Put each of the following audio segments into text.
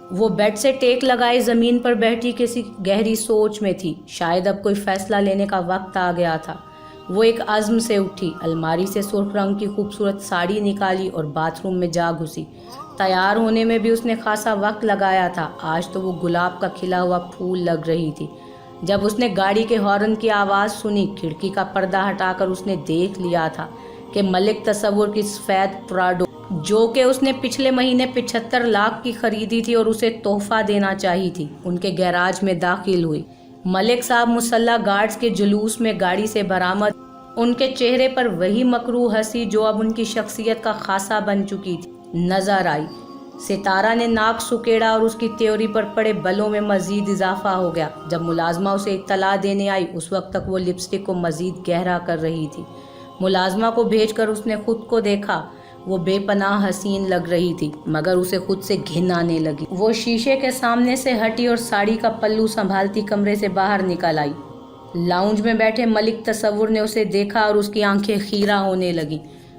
وہ بیڈ سے ٹیک لگائے زمین پر بیٹھی کسی گہری سوچ میں تھی۔ شاید اب کوئی فیصلہ لینے کا وقت آ گیا تھا۔ وہ ایک عزم سے اٹھی، الماری سے سرخ رنگ کی خوبصورت ساڑی نکالی اور باتھ روم میں جا گھسی۔ تیار ہونے میں بھی اس نے خاصا وقت لگایا تھا۔ آج تو وہ گلاب کا کھلا ہوا پھول لگ رہی تھی۔ جب اس نے گاڑی کے ہارن کی آواز سنی، کھڑکی کا پردہ ہٹا کر اس نے دیکھ لیا تھا کہ ملک تصور کی سفید پراڈو، جو کہ اس نے پچھلے مہینے 75 لاکھ کی خریدی تھی اور اسے تحفہ دینا چاہی تھی، ان کے گیراج میں داخل ہوئی۔ ملک صاحب مسلح گارڈز کے جلوس میں گاڑی سے برآمد، ان کے چہرے پر وہی مکروہ ہنسی جو اب ان کی شخصیت کا خاصہ بن چکی تھی، نظر آئی۔ ستارہ نے ناک سکیڑا اور اس کی تیوری پر پڑے بلوں میں مزید اضافہ ہو گیا۔ جب ملازمہ اسے اطلاع دینے آئی، اس وقت تک وہ لپسٹک کو مزید گہرا کر رہی تھی۔ ملازمہ کو بھیج کر اس نے خود کو دیکھا۔ وہ بے پناہ حسین لگ رہی تھی، مگر اسے خود سے گھن آنے لگی۔ وہ شیشے کے سامنے سے ہٹی اور ساڑی کا پلو سنبھالتی کمرے سے باہر نکل آئی۔ لاؤنج میں بیٹھے ملک تصور نے اسے دیکھا اور اس کی آنکھیں خیرہ ہونے لگیں۔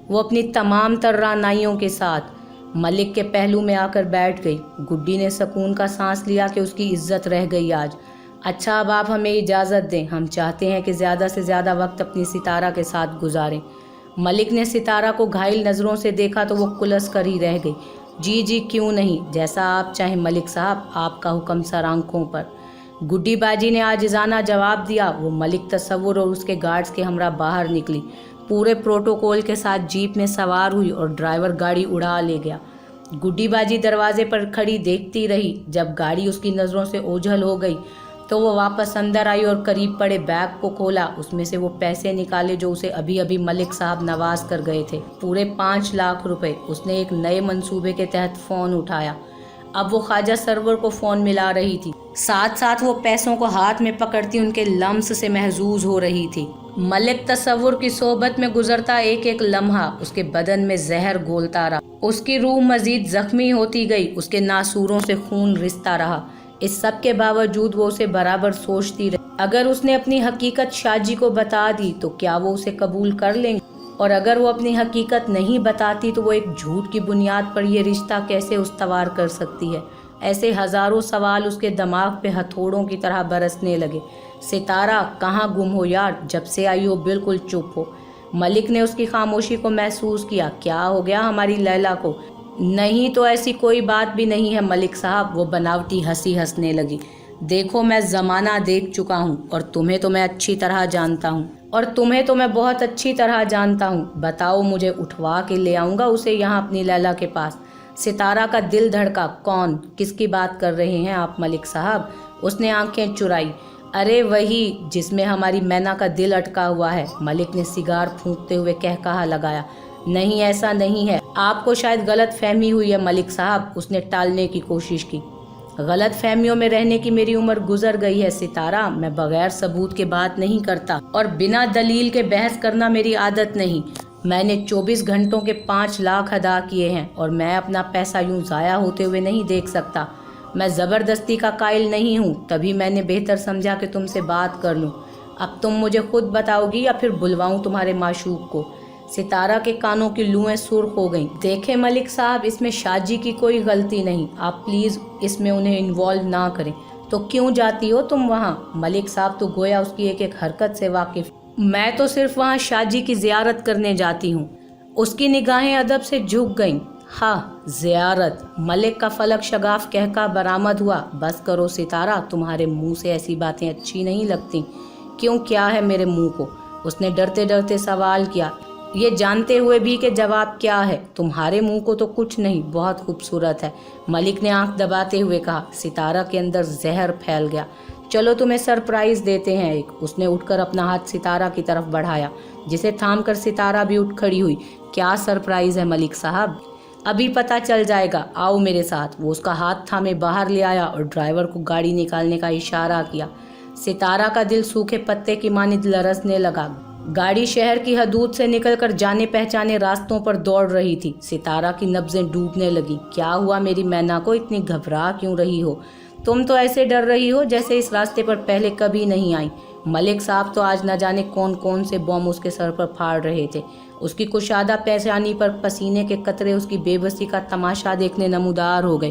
وہ اپنی تمام تر رعنائیوں کے ساتھ ملک کے پہلو میں آ کر بیٹھ گئی۔ گڈی نے سکون کا سانس لیا کہ اس کی عزت رہ گئی آج۔ اچھا، اب آپ ہمیں اجازت دیں، ہم چاہتے ہیں کہ زیادہ سے زیادہ وقت اپنی ستارہ کے ساتھ گزاریں۔ ملک نے ستارہ کو گھائل نظروں سے دیکھا تو وہ کلس کر ہی رہ گئی۔ جی کیوں نہیں، جیسا آپ چاہیں ملک صاحب، آپ کا حکم سر آنکھوں پر۔ گڈی باجی نے عاجزانہ جواب دیا۔ وہ ملک تصور اور اس کے گارڈز کے ہمراہ باہر نکلی، پورے پروٹوکول کے ساتھ جیپ میں سوار ہوئی اور ڈرائیور گاڑی اڑا لے گیا۔ گڈی باجی دروازے پر کھڑی دیکھتی رہی۔ جب گاڑی اس کی نظروں سے اوجھل ہو گئی تو وہ واپس اندر آئی اور قریب پڑے بیگ کو کھولا۔ اس میں سے وہ پیسے نکالے جو اسے ابھی ابھی ملک صاحب نواز کر گئے تھے، پورے 5 لاکھ روپے۔ اس نے ایک نئے منصوبے کے تحت فون اٹھایا۔ اب وہ خواجہ سرور کو فون ملا رہی تھی، ساتھ ساتھ وہ پیسوں کو ہاتھ میں پکڑتی ان کے لمس سے محظوظ ہو رہی تھی۔ ملک تصور کی صحبت میں گزرتا ایک ایک لمحہ اس کے بدن میں زہر گھولتا رہا۔ اس کی روح مزید زخمی ہوتی گئی، اس کے ناسوروں سے خون رستا رہا۔ اس سب کے باوجود وہ اسے برابر سوچتی رہی، اگر اس نے اپنی حقیقت شاہ جی کو بتا دی تو کیا وہ اسے قبول کر لیں گے؟ اور اگر وہ اپنی حقیقت نہیں بتاتی تو وہ ایک جھوٹ کی بنیاد پر یہ رشتہ کیسے استوار کر سکتی ہے؟ ایسے ہزاروں سوال اس کے دماغ پہ ہتھوڑوں کی طرح برسنے لگے۔ ستارہ کہاں گم ہو یار؟ جب سے آئی ہو بالکل چپ ہو۔ ملک نے اس کی خاموشی کو محسوس کیا۔ کیا ہو گیا ہماری لیلا کو؟ نہیں تو ایسی کوئی بات بھی نہیں ہے ملک صاحب، وہ بناوٹی ہنسی ہنسنے لگی۔ دیکھو میں زمانہ دیکھ چکا ہوں اور تمہیں تو میں اچھی طرح جانتا ہوں، اور تمہیں تو میں بہت اچھی طرح جانتا ہوں۔ بتاؤ، مجھے اٹھوا کے لے آؤں گا اسے یہاں اپنی لیلا کے پاس۔ ستارہ کا دل دھڑکا۔ کون؟ کس کی بات کر رہے ہیں آپ ملک صاحب؟ اس نے آنکھیں چرائی۔ ارے وہی جس میں ہماری مینا کا دل اٹکا ہوا ہے، ملک نے سگار پھونکتے ہوئے کہا لگایا۔ نہیں، ایسا نہیں ہے، آپ کو شاید غلط فہمی ہوئی ہے ملک صاحب، اس نے ٹالنے کی کوشش کی۔ غلط فہمیوں میں رہنے کی میری عمر گزر گئی ہے ستارہ، میں بغیر ثبوت کے بات نہیں کرتا اور بنا دلیل کے بحث کرنا میری عادت نہیں۔ میں نے 24 گھنٹوں کے 5 لاکھ ادا کیے ہیں اور میں اپنا پیسہ یوں ضائع ہوتے ہوئے نہیں دیکھ سکتا۔ میں زبردستی کا قائل نہیں ہوں، تبھی میں نے بہتر سمجھا کہ تم سے بات کر لوں۔ اب تم مجھے خود بتاؤ گی یا پھر بلواؤں تمہارے معشوق کو؟ ستارہ کے کانوں کی لوئیں سرخ ہو گئیں۔ دیکھیں ملک صاحب، اس میں شاہ جی کی کوئی غلطی نہیں، آپ پلیز اس میں انہیں انوالو نہ کریں۔ تو کیوں جاتی ہو تم وہاں؟ ملک صاحب تو گویا اس کی ایک ایک حرکت سے واقف۔ میں تو صرف وہاں شاہ جی کی زیارت کرنے جاتی ہوں۔ اس کی نگاہیں ادب سے جھک گئیں۔ ہاں، زیارت؟ ملک کا فلک شگاف کہکا برآمد ہوا۔ بس کرو ستارہ، تمہارے منہ سے ایسی باتیں اچھی نہیں لگتی۔ کیوں، کیا ہے میرے منہ کو؟ اس نے ڈرتے ڈرتے سوال کیا، یہ جانتے ہوئے بھی کہ جواب کیا ہے۔ تمہارے منہ کو تو کچھ نہیں، بہت خوبصورت ہے، ملک نے آنکھ دباتے ہوئے کہا۔ ستارہ کے اندر زہر پھیل گیا۔ چلو تمہیں سرپرائز دیتے ہیں ایک۔ اس نے اٹھ کر اپنا ہاتھ ستارہ کی طرف بڑھایا، جسے تھام کر ستارہ بھی اٹھ کھڑی ہوئی۔ کیا سرپرائز ہے ملک صاحب؟ ابھی پتہ چل جائے گا، آؤ میرے ساتھ۔ وہ اس کا ہاتھ تھامے باہر لے آیا اور ڈرائیور کو گاڑی نکالنے کا اشارہ کیا۔ ستارہ کا دل سوکھے پتے کی مانند لرزنے لگا۔ گاڑی شہر کی حدود سے نکل کر جانے پہچانے راستوں پر دوڑ رہی تھی۔ ستارہ کی نبضیں ڈوبنے لگیں۔ کیا ہوا میری مینا کو؟ اتنی گھبرا کیوں رہی ہو؟ تم تو ایسے ڈر رہی ہو جیسے اس راستے پر پہلے کبھی نہیں آئی۔ ملک صاحب تو آج نہ جانے کون کون سے بوم اس کے سر پر پھاڑ رہے تھے۔ اس کی کشادہ پیشانی پر پسینے کے قطرے اس کی بے بسی کا تماشا دیکھنے نمودار ہو گئے۔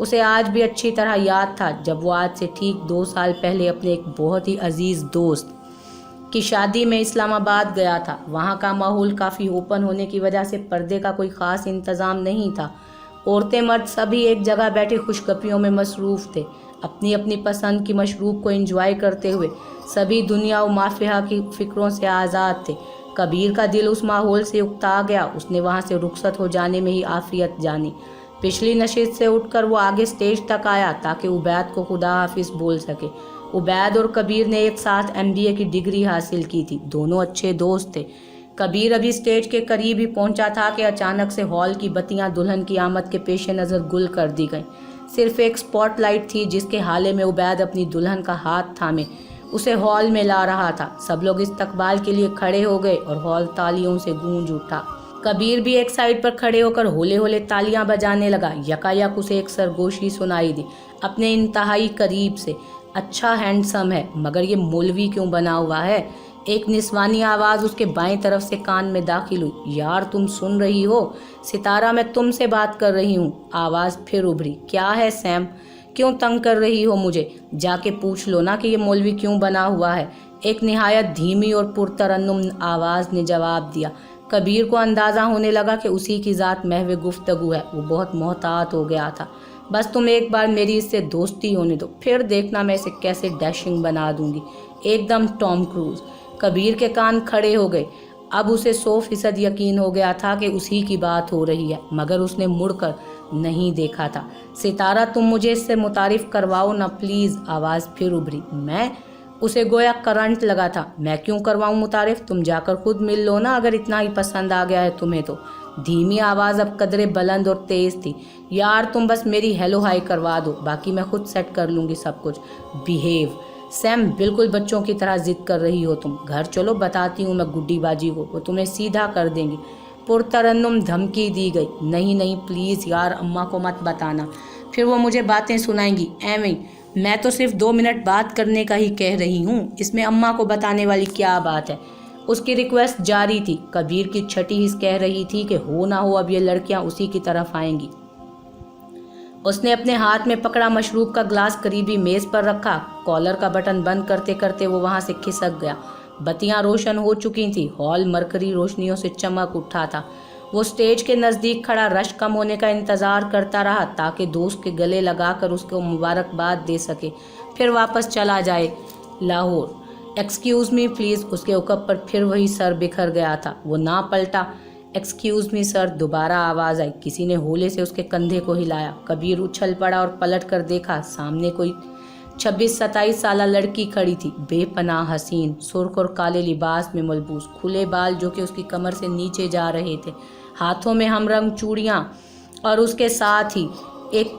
اسے آج بھی اچھی طرح یاد تھا جب وہ آج سے ٹھیک 2 سال پہلے اپنے ایک بہت ہی عزیز دوست کی شادی میں اسلام آباد گیا تھا۔ وہاں کا ماحول کافی اوپن ہونے کی وجہ سے پردے کا کوئی خاص انتظام نہیں تھا۔ عورتیں مرد سبھی ایک جگہ بیٹھے خوش گپیوں میں مصروف تھے، اپنی اپنی پسند کی مشروب کو انجوائے کرتے ہوئے۔ سبھی دنیا و مافیہ کی فکروں سے آزاد تھے۔ کبیر کا دل اس ماحول سے اکتا گیا۔ اس نے وہاں سے رخصت ہو جانے میں ہی عافیت جانی۔ پچھلی نشست سے اٹھ کر وہ آگے سٹیج تک آیا تاکہ عبید کو خدا حافظ بول سکے۔ عبید اور کبیر نے ایک ساتھ MBA کی ڈگری حاصل کی تھی، دونوں اچھے دوست تھے۔ کبیر ابھی سٹیج کے قریب ہی پہنچا تھا کہ اچانک سے ہال کی بتیاں دلہن کی آمد کے پیش نظر گل کر دی گئیں۔ صرف ایک سپاٹ لائٹ تھی جس کے حالے میں عبید اپنی دلہن کا ہاتھ تھامے اسے ہال میں لا رہا تھا۔ سب لوگ استقبال کے لیے کھڑے ہو گئے اور ہال تالیوں سے گونج اٹھا۔ کبیر بھی ایک سائڈ پر کھڑے ہو کر ہولے ہولے تالیاں بجانے لگا۔ یکایک اسے ایک سرگوشی سنائی دی اپنے انتہائی قریب سے، اچھا ہینڈسم ہے، مگر یہ مولوی کیوں بنا ہوا ہے؟ ایک نسوانی آواز اس کے بائیں طرف سے کان میں داخل ہوئی۔ یار تم سن رہی ہو؟ ستارہ میں تم سے بات کر رہی ہوں۔ آواز پھر ابھری۔ کیا ہے سیم؟ کیوں تنگ کر رہی ہو مجھے؟ جا کے پوچھ لو نا کہ یہ مولوی کیوں بنا ہوا ہے۔ ایک نہایت دھیمی اور پرترنم آواز نے جواب دیا۔ کبیر کو اندازہ ہونے لگا کہ اسی کی ذات محو گفتگو ہے۔ وہ بہت محتاط ہو گیا تھا۔ بس تم ایک بار میری اس سے دوستی ہونے دو، پھر دیکھنا میں اسے کیسے ڈیشنگ بنا دوں گی، ایک دم ٹام کروز۔ کبیر کے کان کھڑے ہو گئے۔ اب اسے 100% یقین ہو گیا تھا کہ اسی کی بات ہو رہی ہے، مگر اس نے مڑ کر نہیں دیکھا تھا۔ ستارہ تم مجھے اس سے متعارف کرواؤ نا پلیز، آواز پھر ابھری۔ میں؟ اسے گویا کرنٹ لگا تھا۔ میں کیوں کرواؤں متعارف؟ تم جا کر خود مل لو نا اگر اتنا ہی پسند آ گیا ہے تمہیں تو۔ دھیمی آواز اب قدرے بلند اور تیز تھی۔ یار تم بس میری ہیلو ہائی کروا دو، باقی میں خود سیٹ کر لوں گی سب کچھ۔ بیہیو سیم، بالکل بچوں کی طرح ضد کر رہی ہو تم۔ گھر چلو، بتاتی ہوں میں گڈی باجی کو، وہ تمہیں سیدھا کر دیں گی۔ پرترنم دھمکی دی گئی۔ نہیں نہیں پلیز یار، اماں کو مت بتانا، پھر وہ مجھے باتیں سنائیں گی ایویں۔ میں تو صرف 2 منٹ بات کرنے کا ہی کہہ رہی ہوں، اس میں اماں کو بتانے والی کیا بات ہے؟ اس کی ریکویسٹ جاری تھی۔ کبیر کی چھٹی حص کہہ رہی تھی کہ ہو نہ ہو اب یہ لڑکیاں اسی کی طرف آئیں گی۔ اس نے اپنے ہاتھ میں پکڑا مشروب کا گلاس قریبی میز پر رکھا۔ کالر کا بٹن بند کرتے کرتے وہ وہاں سے کھسک گیا۔ بتیاں روشن ہو چکی تھیں، ہال مرکری روشنیوں سے چمک اٹھا تھا۔ وہ سٹیج کے نزدیک کھڑا رش کم ہونے کا انتظار کرتا رہا تاکہ دوست کے گلے لگا کر اس کو مبارکباد دے سکے، پھر واپس چلا جائے لاہور۔ ایکسکیوز می پلیز، اس کے عقب پر پھر وہی سر بکھر گیا تھا۔ وہ نہ پلٹا۔ ایکسکیوز می سر، دوبارہ آواز آئی۔ کسی نے ہولے سے اس کے کندھے کو ہلایا۔ کبیر اچھل پڑا اور پلٹ کر دیکھا، سامنے کوئی 26-27 سالہ لڑکی کھڑی تھی، بے پناہ حسین، سرخ اور کالے لباس میں ملبوس، کھلے بال جو کہ اس کی کمر سے نیچے جا رہے تھے، ہاتھوں میں ہم رنگ چوڑیاں، اور اس کے ساتھ ہی ایک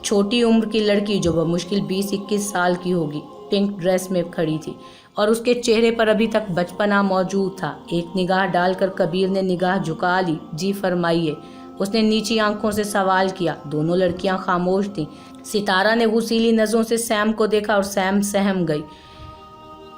چھوٹی عمر کی لڑکی جو بمشکل 20-21 سال کی ہوگی، پنک ڈریس میں کھڑی تھی، اور اس کے چہرے پر ابھی تک بچپنا موجود تھا۔ ایک نگاہ ڈال کر کبیر نے نگاہ جھکا لی۔ جی فرمائیے، اس نے نیچی آنکھوں سے سوال کیا۔ دونوں لڑکیاں خاموش تھیں۔ ستارہ نے غسیلی نظروں سے سیم کو دیکھا اور سیم سہم گئی۔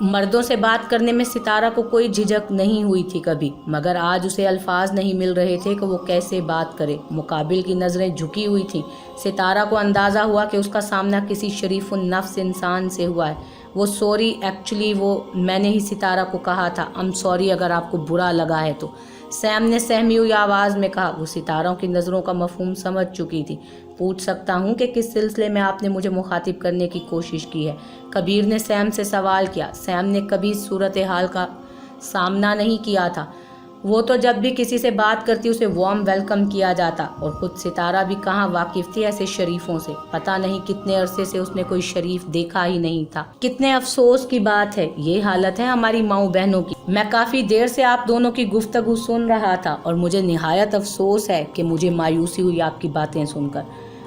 مردوں سے بات کرنے میں ستارہ کو کوئی جھجک نہیں ہوئی تھی کبھی، مگر آج اسے الفاظ نہیں مل رہے تھے کہ وہ کیسے بات کرے۔ مقابل کی نظریں جھکی ہوئی تھیں۔ ستارہ کو اندازہ ہوا کہ اس کا سامنا کسی شریف النفس انسان سے ہوا ہے۔ وہ سوری، ایکچولی وہ میں نے ہی ستارہ کو کہا تھا، سوری اگر آپ کو برا لگا ہے تو، سیم نے سہمی ہوئی آواز میں کہا۔ وہ ستاروں کی نظروں کا مفہوم سمجھ چکی تھی۔ پوچھ سکتا ہوں کہ کس سلسلے میں آپ نے مجھے مخاطب کرنے کی کوشش کی ہے؟ کبیر نے سیم سے سوال کیا۔ سیم نے کبھی اس صورتحال کا سامنا نہیں کیا تھا۔ وہ تو جب بھی کسی سے بات کرتی اسے وارم ویلکم کیا جاتا، اور خود ستارہ بھی کہاں واقف تھی ایسے شریفوں سے۔ پتہ نہیں کتنے عرصے سے اس نے کوئی شریف دیکھا ہی نہیں تھا۔ کتنے افسوس کی بات ہے، یہ حالت ہے ہماری ماؤں بہنوں کی۔ میں کافی دیر سے آپ دونوں کی گفتگو سن رہا تھا اور مجھے نہایت افسوس ہے کہ مجھے مایوسی ہوئی آپ کی باتیں سن کر۔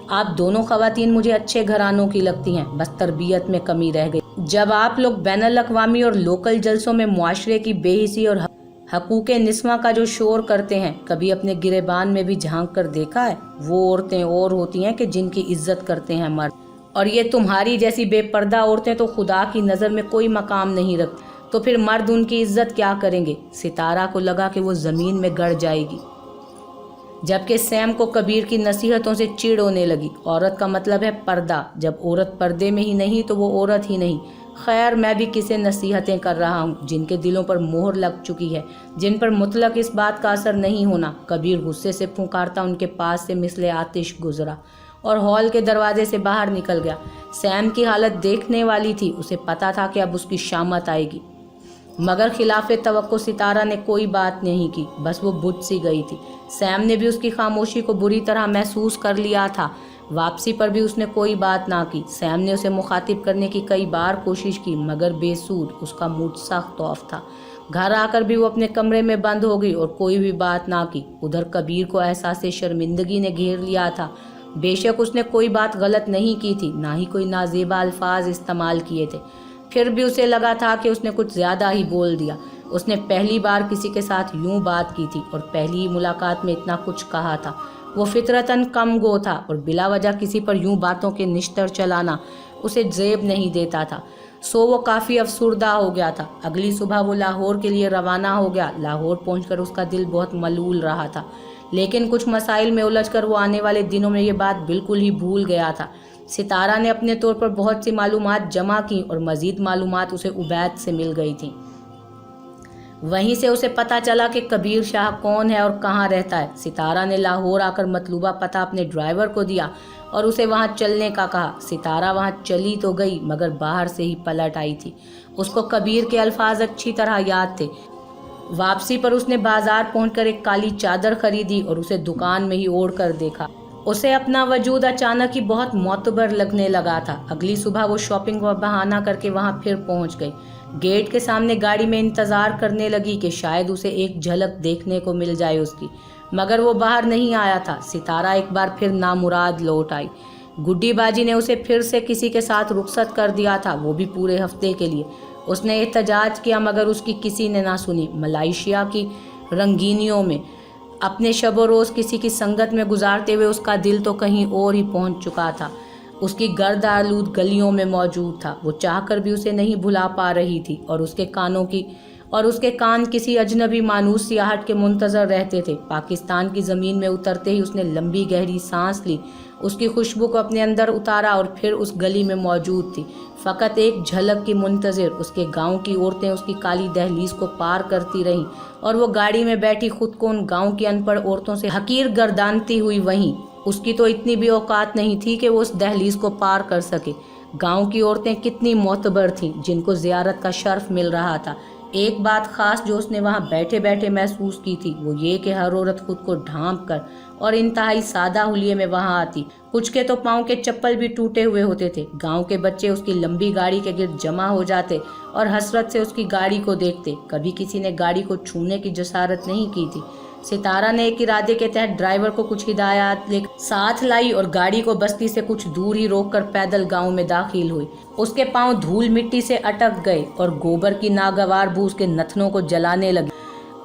آپ دونوں خواتین مجھے اچھے گھرانوں کی لگتی ہیں، بس تربیت میں کمی رہ گئی۔ جب آپ لوگ بین الاقوامی اور لوکل جلسوں میں معاشرے کی بے حسی اور حقوق نسواں کا جو شور کرتے ہیں، کبھی اپنے گریبان میں بھی جھانک کر دیکھا ہے؟ وہ عورتیں اور ہوتی ہیں کہ جن کی عزت کرتے ہیں مرد، اور یہ تمہاری جیسی بے پردہ عورتیں تو خدا کی نظر میں کوئی مقام نہیں رکھتی، تو پھر مرد ان کی عزت کیا کریں گے؟ ستارہ کو لگا کہ وہ زمین میں گڑ جائے گی۔ جبکہ سیم کو کبیر کی نصیحتوں سے چڑ ہونے لگی۔ عورت کا مطلب ہے پردہ، جب عورت پردے میں ہی نہیں تو وہ عورت ہی نہیں۔ خیر، میں بھی کسے نصیحتیں کر رہا ہوں جن کے دلوں پر مہر لگ چکی ہے، جن پر مطلق اس بات کا اثر نہیں ہونا۔ کبیر غصے سے پھنکارتا ان کے پاس سے مثل آتش گزرا اور ہال کے دروازے سے باہر نکل گیا۔ سیم کی حالت دیکھنے والی تھی، اسے پتا تھا کہ اب اس کی شامت آئے گی، مگر خلاف توقع ستارہ نے کوئی بات نہیں کی، بس وہ بجھ سی گئی تھی۔ سیم نے بھی اس کی خاموشی کو بری طرح محسوس کر لیا تھا۔ واپسی پر بھی اس نے کوئی بات نہ کی۔ سیم نے اسے مخاطب کرنے کی کئی بار کوشش کی، مگر بے سود، اس کا موڈ سخت آف تھا۔ گھر آ کر بھی وہ اپنے کمرے میں بند ہو گئی اور کوئی بھی بات نہ کی۔ ادھر کبیر کو احساس شرمندگی نے گھیر لیا تھا۔ بے شک اس نے کوئی بات غلط نہیں کی تھی، نہ ہی کوئی نازیبا الفاظ استعمال کیے تھے، پھر بھی اسے لگا تھا کہ اس نے کچھ زیادہ ہی بول دیا۔ اس نے پہلی بار کسی کے ساتھ یوں بات کی تھی اور پہلی ہی ملاقات میں اتنا کچھ کہا تھا۔ وہ فطرتاً کم گو تھا اور بلا وجہ کسی پر یوں باتوں کے نشتر چلانا اسے زیب نہیں دیتا تھا۔ سو وہ کافی افسردہ ہو گیا تھا۔ اگلی صبح وہ لاہور کے لیے روانہ ہو گیا۔ لاہور پہنچ کر اس کا دل بہت ملول رہا تھا، لیکن کچھ مسائل میں الجھ کر وہ آنے والے دنوں میں یہ بات بالکل ہی بھول گیا تھا۔ ستارہ نے اپنے طور پر بہت سی معلومات جمع کیں اور مزید معلومات اسے عبید سے مل گئی تھیں۔ وہیں سے اسے پتہ چلا کہ کبیر شاہ کون ہے اور کہاں رہتا ہے۔ ستارہ نے لاہور آ کر مطلوبہ پتہ اپنے ڈرائیور کو دیا اور اسے وہاں چلنے کا کہا۔ ستارہ وہاں چلی تو گئی مگر باہر سے ہی پلٹ آئی تھی۔ اس کو کبیر کے الفاظ اچھی طرح یاد تھے۔ واپسی پر اس نے بازار پہنچ کر ایک کالی چادر خریدی اور اسے دکان میں ہی اوڑھ کر دیکھا۔ اسے اپنا وجود اچانک ہی بہت معتبر لگنے لگا تھا۔ اگلی صبح وہ شاپنگ کا بہانہ کر کے وہاں پھر پہنچ گئی۔ گیٹ کے سامنے گاڑی میں انتظار کرنے لگی کہ شاید اسے ایک جھلک دیکھنے کو مل جائے اس کی، مگر وہ باہر نہیں آیا تھا۔ ستارہ ایک بار پھر نامراد لوٹ آئی۔ گڈی باجی نے اسے پھر سے کسی کے ساتھ رخصت کر دیا تھا، وہ بھی پورے ہفتے کے لیے۔ اس نے احتجاج کیا مگر اس کی کسی نے نہ سنی۔ ملائیشیا کی رنگینیوں میں اپنے شب و روز کسی کی سنگت میں گزارتے ہوئے اس کا دل تو کہیں اور ہی پہنچ چکا تھا، اس کی گرد آلود گلیوں میں موجود تھا۔ وہ چاہ کر بھی اسے نہیں بھلا پا رہی تھی اور اس کے کان کسی اجنبی مانوس سیاحت کے منتظر رہتے تھے۔ پاکستان کی زمین میں اترتے ہی اس نے لمبی گہری سانس لی، اس کی خوشبو کو اپنے اندر اتارا اور پھر اس گلی میں موجود تھی، فقط ایک جھلک کی منتظر۔ اس کے گاؤں کی عورتیں اس کی کالی دہلیز کو پار کرتی رہیں اور وہ گاڑی میں بیٹھی خود کو ان گاؤں کی ان پڑھ عورتوں سے حقیر گردانتی ہوئی وہیں۔ اس کی تو اتنی بھی اوقات نہیں تھی کہ وہ اس دہلیز کو پار کر سکے۔ گاؤں کی عورتیں کتنی معتبر تھیں جن کو زیارت کا شرف مل رہا تھا۔ ایک بات خاص جو اس نے وہاں بیٹھے بیٹھے محسوس کی تھی وہ یہ کہ ہر عورت خود کو ڈھانپ کر اور انتہائی سادہ حلیے میں وہاں آتی۔ کچھ کے تو پاؤں کے چپل بھی ٹوٹے ہوئے ہوتے تھے۔ گاؤں کے بچے اس کی لمبی گاڑی کے گرد جمع ہو جاتے اور حسرت سے اس کی گاڑی کو دیکھتے۔ کبھی کسی نے گاڑی کو چھونے کی جسارت نہیں کی تھی۔ ستارہ نے ایک ارادے کے تحت ڈرائیور کو کچھ ہدایات لے کر ساتھ لائی اور گاڑی کو بستی سے کچھ دور ہی روک کر پیدل گاؤں میں داخل ہوئی۔ اس کے پاؤں دھول مٹی سے اٹک گئے اور گوبر کی ناگوار بو اس کے نتنوں کو جلانے لگی۔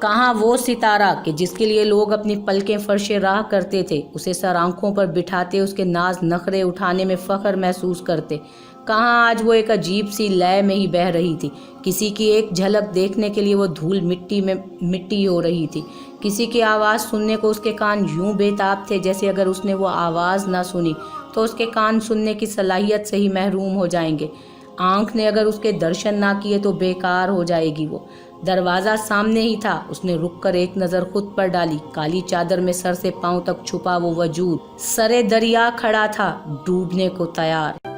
کہاں وہ ستارہ کہ جس کے لیے لوگ اپنی پلکیں فرش راہ کرتے تھے، اسے سر آنکھوں پر بٹھاتے اس کے ناز نخرے اٹھانے میں فخر محسوس کرتے۔ کہاں آج وہ ایک عجیب سی لے میں ہی بہہ رہی تھی۔ کسی کی ایک جھلک دیکھنے کے لیے وہ دھول مٹی ہو رہی تھی۔ کسی کی آواز سننے کو اس کے کان یوں بے تاب تھے جیسے اگر اس نے وہ آواز نہ سنی تو اس کے کان سننے کی صلاحیت سے ہی محروم ہو جائیں گے۔ آنکھ نے اگر اس کے درشن نہ کیے تو بیکار ہو جائے گی۔ وہ دروازہ سامنے ہی تھا۔ اس نے رک کر ایک نظر خود پر ڈالی۔ کالی چادر میں سر سے پاؤں تک چھپا وہ وجود سرے دریا کھڑا تھا، ڈوبنے کو تیار۔